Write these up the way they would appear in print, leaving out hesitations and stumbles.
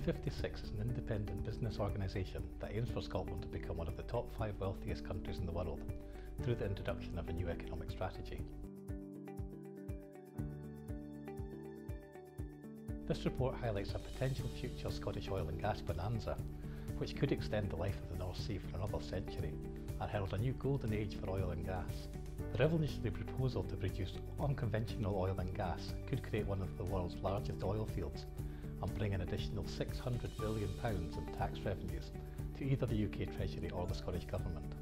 N-56 is an independent business organisation that aims for Scotland to become one of the top 5 wealthiest countries in the world through the introduction of a new economic strategy. This report highlights a potential future Scottish oil and gas bonanza, which could extend the life of the North Sea for another century and herald a new golden age for oil and gas. The revolutionary proposal to produce unconventional oil and gas could create one of the world's largest oil fields and bring an additional £600 billion in tax revenues to either the UK Treasury or the Scottish Government.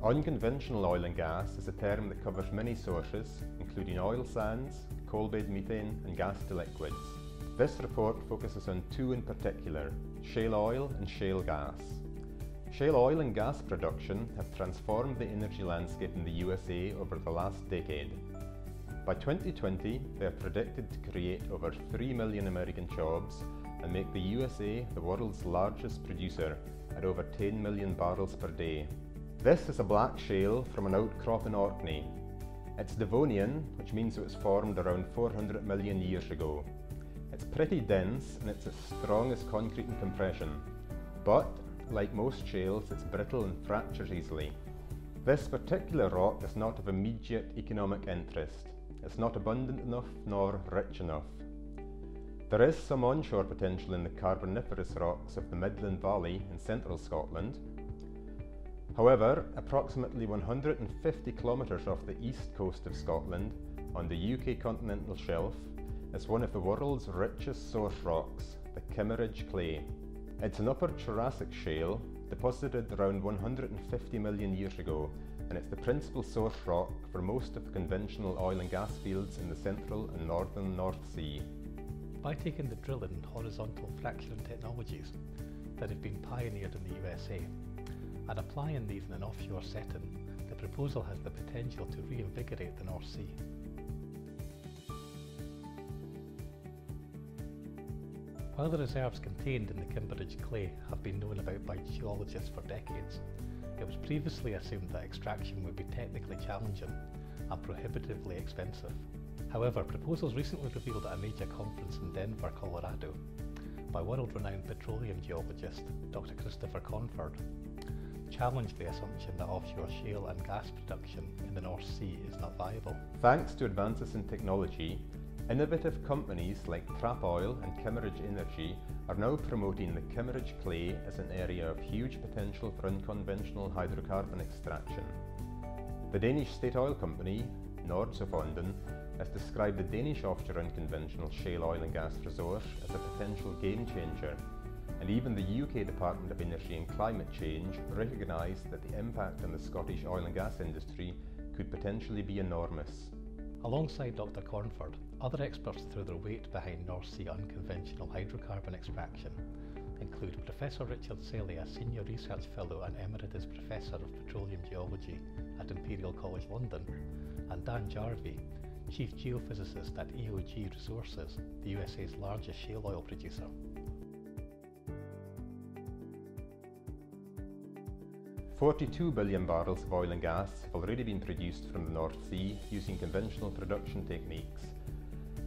Unconventional oil and gas is a term that covers many sources, including oil sands, coal-bed methane and gas to liquids. This report focuses on two in particular, shale oil and shale gas. Shale oil and gas production have transformed the energy landscape in the USA over the last decade. By 2020, they are predicted to create over 3 million American jobs and make the USA the world's largest producer at over 10 million barrels per day. This is a black shale from an outcrop in Orkney. It's Devonian, which means it was formed around 400 million years ago. It's pretty dense and it's as strong as concrete in compression. But, like most shales, it's brittle and fractures easily. This particular rock is not of immediate economic interest. It's not abundant enough nor rich enough. There is some onshore potential in the Carboniferous rocks of the Midland Valley in central Scotland. However, approximately 150 kilometres off the east coast of Scotland, on the UK continental shelf, is one of the world's richest source rocks, the Kimmeridge Clay. It's an upper Jurassic shale deposited around 150 million years ago, and it's the principal source rock for most of the conventional oil and gas fields in the central and northern North Sea. By taking the drilling and horizontal fracturing technologies that have been pioneered in the USA and applying these in an offshore setting, the proposal has the potential to reinvigorate the North Sea. While the reserves contained in the Kimmeridge Clay have been known about by geologists for decades, it was previously assumed that extraction would be technically challenging and prohibitively expensive. However, proposals recently revealed at a major conference in Denver, Colorado, by world-renowned petroleum geologist Dr. Christopher Conford, challenged the assumption that offshore shale and gas production in the North Sea is not viable. Thanks to advances in technology, innovative companies like Trap Oil and Kimmeridge Energy are now promoting the Kimmeridge Clay as an area of huge potential for unconventional hydrocarbon extraction. The Danish state oil company, Nordsøfonden, has described the Danish offshore unconventional shale oil and gas resource as a potential game changer, and even the UK Department of Energy and Climate Change recognised that the impact on the Scottish oil and gas industry could potentially be enormous. Alongside Dr. Cornford, other experts threw their weight behind North Sea unconventional hydrocarbon extraction include Professor Richard Saley, a Senior Research Fellow and Emeritus Professor of Petroleum Geology at Imperial College London, and Dan Jarvie, Chief Geophysicist at EOG Resources, the USA's largest shale oil producer. $42 billion barrels of oil and gas have already been produced from the North Sea using conventional production techniques,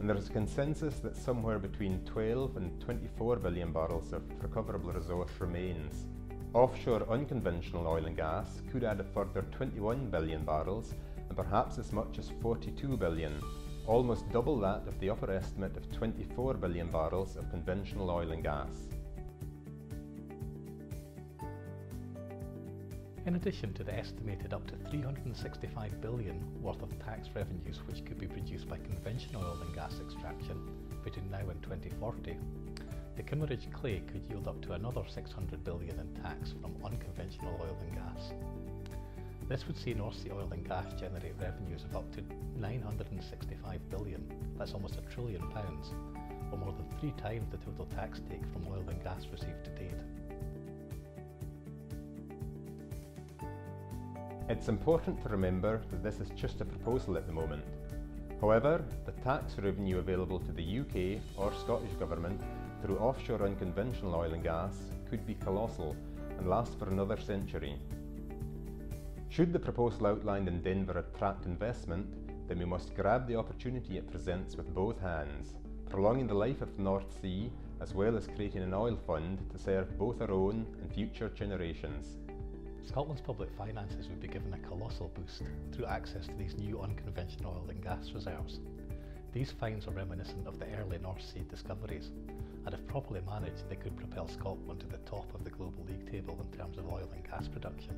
and there is a consensus that somewhere between 12 and 24 billion barrels of recoverable resource remains. Offshore unconventional oil and gas could add a further 21 billion barrels and perhaps as much as 42 billion, almost double that of the upper estimate of 24 billion barrels of conventional oil and gas. In addition to the estimated up to $365 billion worth of tax revenues which could be produced by conventional oil and gas extraction between now and 2040, the Kimmeridge Clay could yield up to another $600 billion in tax from unconventional oil and gas. This would see North Sea oil and gas generate revenues of up to $965 billion, that's almost £1 trillion, or more than 3 times the total tax take from oil and gas received to date. It's important to remember that this is just a proposal at the moment. However, the tax revenue available to the UK or Scottish Government through offshore unconventional oil and gas could be colossal and last for another century. Should the proposal outlined in Denver attract investment, then we must grab the opportunity it presents with both hands, prolonging the life of the North Sea as well as creating an oil fund to serve both our own and future generations. Scotland's public finances would be given a colossal boost through access to these new unconventional oil and gas reserves. These finds are reminiscent of the early North Sea discoveries, and if properly managed they could propel Scotland to the top of the global league table in terms of oil and gas production.